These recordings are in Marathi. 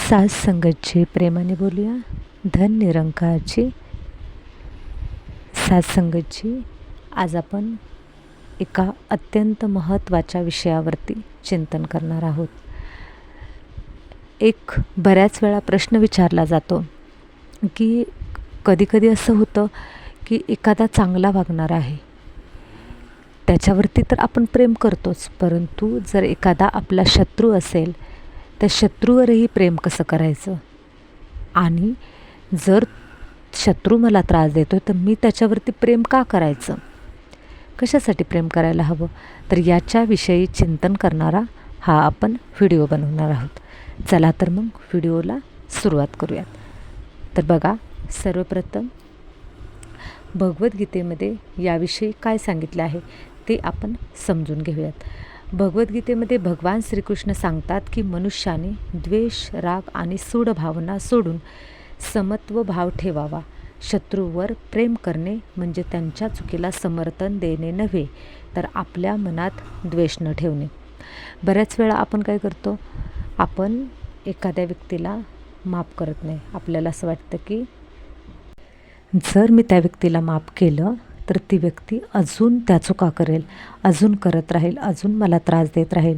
साज संगतची प्रेमाने बोलूया. धन निरंकारची साज संगतची आज आपण एका अत्यंत महत्त्वाच्या विषयावरती चिंतन करणार आहोत. एक बऱ्याच वेळा प्रश्न विचारला जातो की कधी असं होतं की एखादा चांगला वागणारा आहे, त्याच्यावरती तर आपण प्रेम करतोच, परंतु जर एखादा आपला शत्रू असेल त्या शत्रूवरही प्रेम कसं करायचं, आणि जर शत्रू मला त्रास देतो तर मी त्याच्यावरती प्रेम का करायचं, कशासाठी प्रेम करायला हवं, तर याच्याविषयी चिंतन करणारा हा आपण व्हिडिओ बनवणार आहोत. चला तर मग व्हिडिओला सुरुवात करूयात. तर बघा, सर्वप्रथम भगवद्गीतेमध्ये याविषयी काय सांगितले आहे ते आपण समजून घेऊयात. भगवद्गीतेमध्ये भगवान श्रीकृष्ण सांगतात की मनुष्याने द्वेष, राग आणि सूड भावना सोडून समत्व भाव ठेवावा. शत्रूवर प्रेम करणे म्हणजे त्यांच्या चुकीला समर्थन देणे नव्हे, तर आपल्या मनात द्वेष न ठेवणे. बऱ्याच वेळा आपण काय करतो, आपण एखाद्या व्यक्तीला माफ करत नाही. आपल्याला असं वाटतं की जर मी त्या व्यक्तीला माफ केलं तर ती व्यक्ती अजून त्या चुका करेल, अजून करत राहील, अजून मला त्रास देत राहील,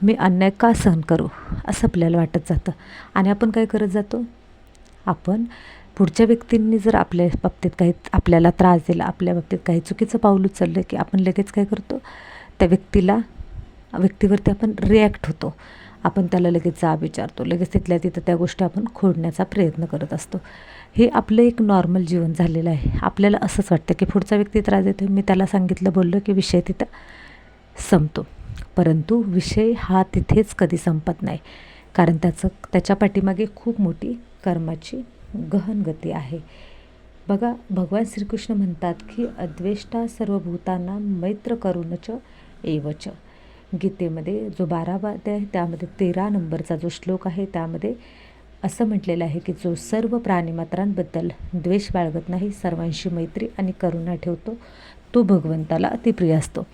मी अन्याय का सहन करू, असं आपल्याला वाटत जातं. आणि आपण काय करत जातो, आपण पुढच्या व्यक्तींनी जर आपल्या बाबतीत काही आपल्याला त्रास दिला, आपल्या बाबतीत काही चुकीचं पाऊल उचललं की आपण लगेच काय करतो, त्या व्यक्तीवरती आपण रिॲक्ट होतो. आपण त्याला लगेच जाब विचारतो, लगेच तिथल्या तिथं त्या गोष्टी आपण खोडण्याचा प्रयत्न करत असतो. हे आपलं एक नॉर्मल जीवन झालेलं आहे. आपल्याला असंच वाटतं की पुढचा व्यक्ती त्रास देतो, मी त्याला सांगितलं, बोललो की विषय तिथं संपतो. परंतु विषय हा तिथेच कधी संपत नाही, कारण त्याच्या पाठीमागे खूप मोठी कर्माची गहन गती आहे. बघा, भगवान श्रीकृष्ण म्हणतात की अद्वेष्टा सर्वभूतांना मैत्र करुणच एवच. गीतेमध्ये जो 12वा अध्याय आहे त्यामध्ये 13 नंबरचा जो श्लोक आहे त्यामध्ये असं म्हटलेलं आहे की जो सर्व प्राणीमात्रांबद्दल द्वेष बाळगत नाही, सर्वांशी मैत्री आणि करुणा ठेवतो, तो भगवंताला अतिप्रिय असतो.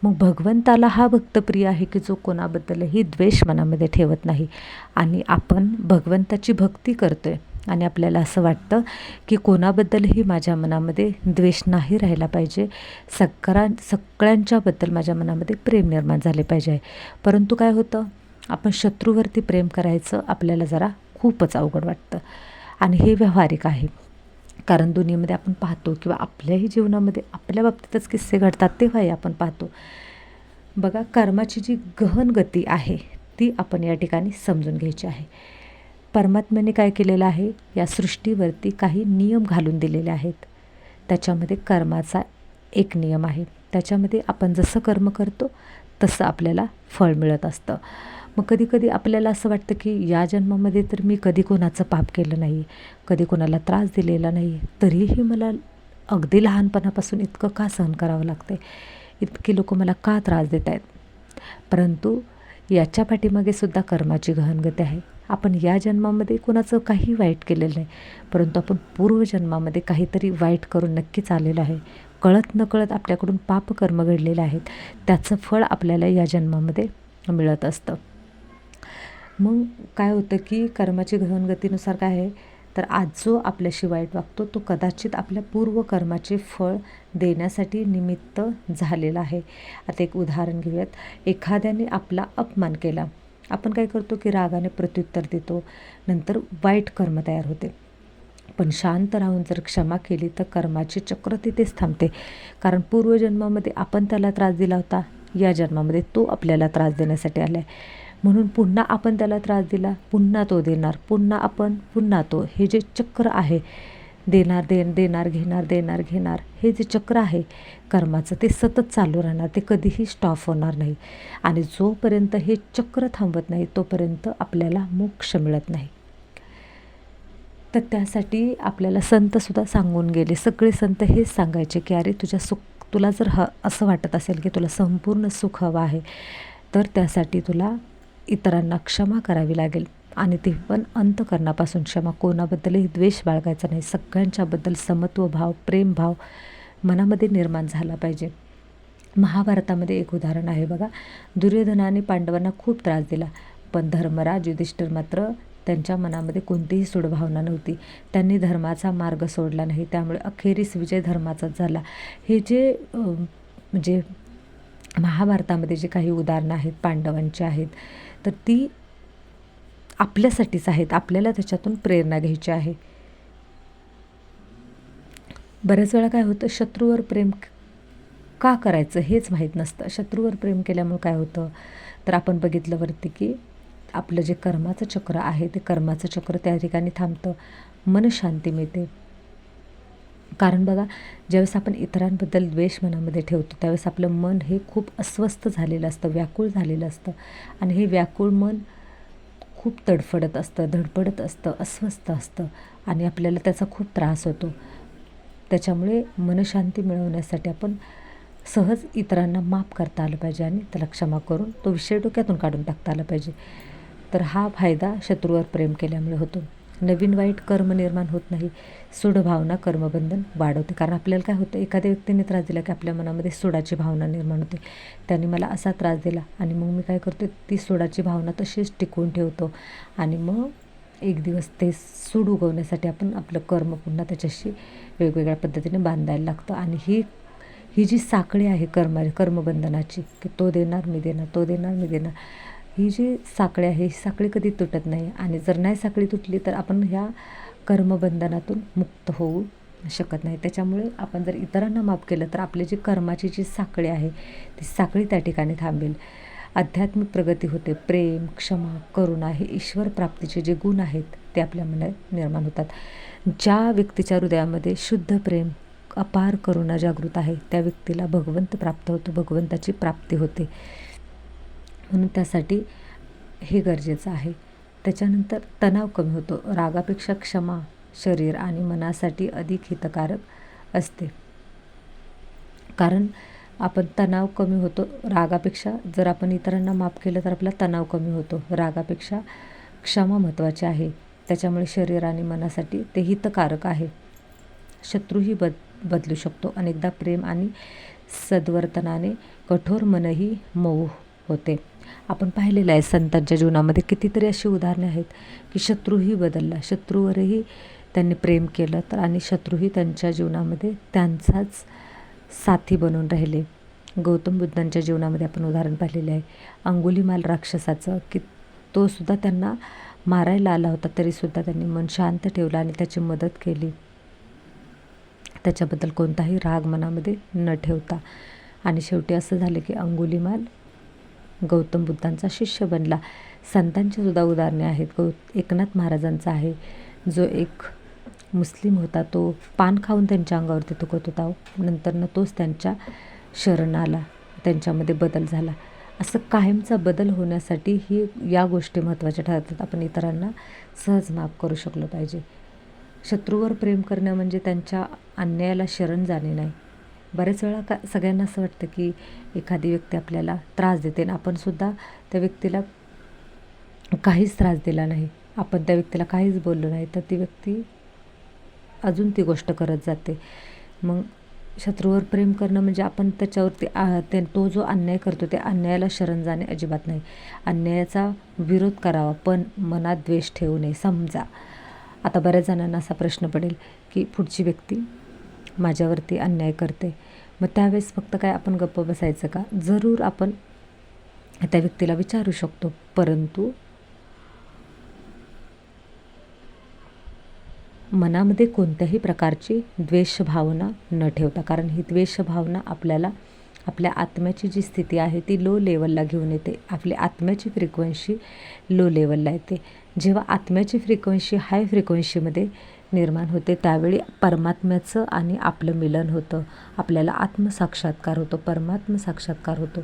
मग भगवंताला हा भक्त प्रिय आहे की जो कोणाबद्दलही द्वेष मनामध्ये ठेवत नाही. आणि आपण भगवंताची भक्ती करतोय आणि आपल्याला असं वाटतं की कोणाबद्दलही माझ्या मनामध्ये द्वेष नाही राहिला पाहिजे, सगळ्यांच्याबद्दल माझ्या मनामध्ये प्रेम निर्माण झाले पाहिजे. परंतु काय होतं, आपण शत्रूवरती प्रेम करायचं आपल्याला जरा खूपच अवघड वाटतं. आणि हे व्यावहारिक आहे, कारण दुनियेमध्ये आपण पाहतो किंवा आपल्याही जीवनामध्ये आपल्या बाबतीतच किस्से घडतात तेव्हाही आपण पाहतो. बघा, कर्माची जी गहन गती आहे ती आपण या ठिकाणी समजून घ्यायची आहे. परमात्म्याने काय केलेलं आहे, या सृष्टीवरती काही नियम घालून दिलेले आहेत. त्याच्यामध्ये कर्माचा एक नियम आहे, त्याच्यामध्ये आपण जसं कर्म करतो तसं आपल्याला फळ मिळत असतं. मग कधी आपल्याला असं वाटतं की या जन्मामध्ये तर मी कधी कोणाचं पाप केलं नाही, कधी कोणाला त्रास दिलेला नाही, तरीही मला अगदी लहानपणापासून इतकं का सहन करावं लागतं, इतकी लोक मला का त्रास देत आहेत. परंतु याच्या पाठीमागे सुद्धा कर्माची गहनगती आहे. आपण या जन्मामध्ये कोणाचं काही वाईट केलेलं नाही, परंतु आपण पूर्वजन्मामध्ये काहीतरी वाईट करून नक्कीच आलेलं आहे. कळत नकळत आपल्याकडून पापकर्म घडलेलं आहेत, त्याचं फळ आपल्याला या जन्मामध्ये मिळत असतं. मग काय होतं की कर्माची गहनगतीनुसार काय आहे, तर आज जो आपल्याशी वाईट वागतो तो कदाचित आपल्या पूर्वकर्माचे फळ देण्यासाठी निमित्त झालेला आहे. आता एक उदाहरण घेऊयात. एखाद्याने आपला अपमान केला, आपण काय करतो की रागाने प्रत्युत्तर देतो, नंतर वाईट कर्म तयार होते. पण शांत राहून जर क्षमा केली तर कर्माचे चक्र तिथेच थांबते, कारण पूर्वजन्मामध्ये आपण त्याला त्रास दिला होता, या जन्मामध्ये तो आपल्याला त्रास देण्यासाठी आला आहे. म्हणून पुन्हा आपण त्याला त्रास दिला, पुन्हा तो देणार, पुन्हा आपण, पुन्हा तो, हे जे चक्र आहे, देणार घेणार, हे जे चक्र आहे कर्माचं ते सतत चालू राहणार, ते कधीही स्टॉप होणार नाही. आणि जोपर्यंत हे चक्र थांबत नाही तोपर्यंत आपल्याला मोक्ष मिळत नाही. तर त्यासाठी आपल्याला संतसुद्धा सांगून गेले, सगळे संत हेच सांगायचे की अरे तुला जर असं वाटत असेल की तुला संपूर्ण सुख हवं आहे, तर त्यासाठी तुला इतरांना क्षमा करावी लागेल, आणि ते पण अंतःकरणापासून क्षमा. कोणाबद्दलही द्वेष बाळगायचा नाही, सगळ्यांच्याबद्दल समत्व भाव, प्रेम भाव मनामध्ये निर्माण झाला पाहिजे. महाभारतामध्ये एक उदाहरण आहे बघा, दुर्योधनाने पांडवांना खूप त्रास दिला, पण धर्मराज युधिष्ठिर मात्र त्यांच्या मनामध्ये कोणतीही सूडभावना नव्हती. त्यांनी धर्माचा मार्ग सोडला नाही, त्यामुळे अखेरीस विजय धर्माचाच झाला. हे जे म्हणजे महाभारतामध्ये जे काही उदाहरणं आहेत पांडवांची आहेत, तर ती आपल्यासाठीच आहेत. आपल्याला त्याच्यातून प्रेरणा घ्यायची आहे. बऱ्याच वेळा काय होतं, शत्रूवर प्रेम का करायचं हेच माहीत नसतं. शत्रूवर प्रेम केल्यामुळे काय होतं, तर आपण बघितलं वरती की आपलं जे कर्माचं चक्र आहे ते कर्माचं चक्र त्या ठिकाणी थांबतं, मनशांती मिळते. कारण बघा, ज्यावेळेस आपण इतरांबद्दल द्वेष मनामध्ये ठेवतो त्यावेळेस आपलं मन हे खूप अस्वस्थ झालेलं असतं, व्याकुळ झालेलं असतं. आणि हे व्याकुळ मन खूप तडफडत असतं, धडपडत असतं, अस्वस्थ असतं आणि आपल्याला त्याचा खूप त्रास होतो. त्याच्यामुळे मनशांती मिळवण्यासाठी आपण सहज इतरांना माफ करता आलं पाहिजे आणि त्याला क्षमा करून तो विषय डोक्यातून काढून टाकता आला पाहिजे. तर हा फायदा शत्रूवर प्रेम केल्यामुळे होतो. नवीन वाईट कर्म निर्माण होत नाही. सूडभावना कर्मबंधन वाढवते. कारण आपल्याला काय होतं, एखाद्या व्यक्तीने त्रास दिला की आपल्या मनामध्ये सूडाची भावना निर्माण होते. त्याने मला असा त्रास दिला आणि मग मी काय करतो, ती सूडाची भावना तशीच टिकवून ठेवतो आणि मग एक दिवस ते सूड उगवण्यासाठी आपण आपलं कर्म पुन्हा त्याच्याशी वेगवेगळ्या पद्धतीने बांधायला लागतं. आणि ही जी साखळी आहे कर्मबंधनाची, की तो देणार मी देणार, तो देणार मी देणार, ही जी साखळी आहे ही साखळी कधी तुटत नाही. आणि जर नाही साखळी तुटली तर आपण ह्या कर्मबंधनातून मुक्त होऊ शकत नाही. त्याच्यामुळे आपण जर इतरांना माफ केलं तर आपली जी कर्माची जी साखळी आहे ती साखळी त्या ठिकाणी थांबेल. आध्यात्मिक प्रगती होते. प्रेम, क्षमा, करुणा हे ईश्वर प्राप्तीचे जे गुण आहेत ते आपल्या मनात निर्माण होतात. ज्या व्यक्तीच्या हृदयामध्ये शुद्ध प्रेम, अपार करुणा जागृत आहे त्या व्यक्तीला भगवंत प्राप्त होतो, भगवंताची प्राप्ती होते. म्हणून त्यासाठी हे गरजेचं आहे. त्याच्यानंतर तणाव कमी होतो. रागापेक्षा क्षमा शरीर आणि मनासाठी अधिक हितकारक असते. कारण आपण तणाव कमी होतो रागापेक्षा. जर आपण इतरांना माफ केलं तर आपला तणाव कमी होतो. रागापेक्षा क्षमा महत्त्वाची आहे. त्याच्यामुळे शरीर आणि मनासाठी ते हितकारक आहे. शत्रूही बदलू शकतो. अनेकदा प्रेम आणि सद्वर्तनाने कठोर मनही मऊ होते. आपण पाहिलेलं आहे संतांच्या जीवनामध्ये कितीतरी अशी उदाहरणे आहेत की शत्रूही बदलला, शत्रूवरही त्यांनी प्रेम केलं तर आणि शत्रूही त्यांच्या जीवनामध्ये त्यांचाच साथी बनून राहिले. गौतम बुद्धांच्या जीवनामध्ये आपण उदाहरण पाहिलेले आहे अंगुलीमाल राक्षसाचं, की तो सुद्धा त्यांना मारायला आला होता तरीसुद्धा त्यांनी मन शांत ठेवलं आणि त्याची मदत केली, त्याच्याबद्दल कोणताही राग मनामध्ये न ठेवता. आणि शेवटी असं झालं की अंगुलीमाल गौतम बुद्धांचा शिष्य बनला. संतांची सुद्धा उदाहरणे आहेत. एकनाथ महाराजांचा आहे, जो एक मुस्लिम होता, तो पान खाऊन त्यांच्या अंगावरती थुकत होता. नंतरनं तोच त्यांच्या शरण आला, त्यांच्यामध्ये बदल झाला. असं कायमचा बदल होण्यासाठी या गोष्टी महत्त्वाच्या ठरतात. आपण इतरांना सहज माफ करू शकलो पाहिजे. शत्रूवर प्रेम करणं म्हणजे त्यांच्या अन्यायाला शरण जाणे नाही. बरेच वेळा सगळ्यांना असं वाटतं की एखादी व्यक्ती आपल्याला त्रास देते आणि आपणसुद्धा त्या व्यक्तीला काहीच त्रास दिला नाही, आपण त्या व्यक्तीला काहीच बोललो नाही, तर ती व्यक्ती अजून ती गोष्ट करत जाते. मग शत्रूवर प्रेम करणं म्हणजे आपण त्याच्यावरती तो जो अन्याय करतो त्या अन्यायाला शरण जाणे अजिबात नाही. अन्यायाचा विरोध करावा पण मनात द्वेष ठेवू नये. समजा आता बऱ्याच जणांना असा प्रश्न पडेल की पुढची व्यक्ती माझ्यावरती अन्याय करते, मग त्यावेळेस फक्त काय आपण गप्प बसायचं का? जरूर आपण त्या व्यक्तीला विचारू शकतो, परंतु मनामध्ये कोणत्याही प्रकारची द्वेषभावना न ठेवता. कारण ही द्वेषभावना आपल्याला आपल्या आत्म्याची जी स्थिती आहे ती लो लेवलला घेऊन येते. आपली आत्म्याची फ्रिक्वेन्सी लो लेवलला येते. जेव्हा आत्म्याची फ्रिक्वेन्सी हाय फ्रिक्वेन्सीमध्ये निर्माण होते त्यावेळी परमात्म्याचं आणि आपलं मिलन होतं. आपल्याला आत्मसाक्षात्कार होतो, परमात्म साक्षात्कार होतो.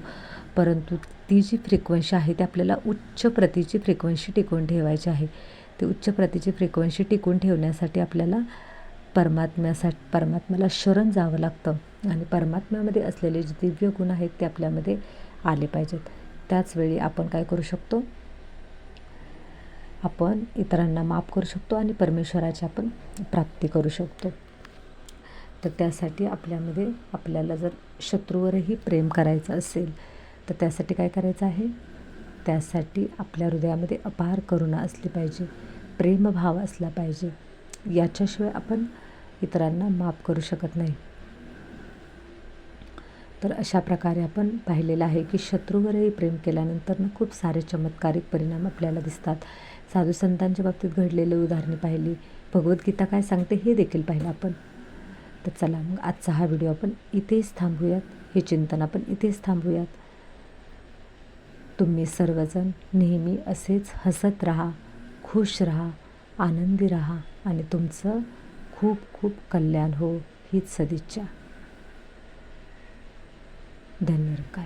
परंतु ती जी फ्रिक्वेन्सी आहे ती आपल्याला उच्च प्रतीची फ्रिक्वेन्सी टिकवून ठेवायची आहे. ती उच्च प्रतीची फ्रिक्वेन्सी टिकवून ठेवण्यासाठी आपल्याला परमात्म्याला शरण जावं लागतं आणि परमात्म्यामध्ये असलेले जे दिव्य गुण आहेत ते आपल्यामध्ये आले पाहिजेत. त्याचवेळी आपण काय करू शकतो, आपण इतरांना माफ करू शकतो आणि परमेश्वराची आपण प्राप्ती करू शकतो. तर त्यासाठी आपल्याला जर शत्रूवरही प्रेम करायचं असेल तर त्यासाठी काय करायचं आहे, त्यासाठी आपल्या हृदयामध्ये अपार करुणा असली पाहिजे, प्रेमभाव असला पाहिजे. याच्याशिवाय आपण इतरांना माफ करू शकत नाही. तर अशा प्रकारे आपण पाहिलेलं आहे की शत्रूवरही प्रेम केल्यानंतर खूप सारे चमत्कारिक परिणाम आपल्याला दिसतात. साधू संतांच्या बाबतीत घडलेली उदाहरणे पाहिली, भगवद्गीता काय सांगते हे देखील पाहिलं आपण. तर चला मग आजचा हा व्हिडिओ आपण इथेच थांबूयात, हे चिंतन आपण इथेच थांबूयात. तुम्ही सर्वजण नेहमी असेच हसत राहा, खुश राहा, आनंदी राहा आणि तुमचं खूप खूप कल्याण हो, हीच सदिच्छा. धन्यवाद.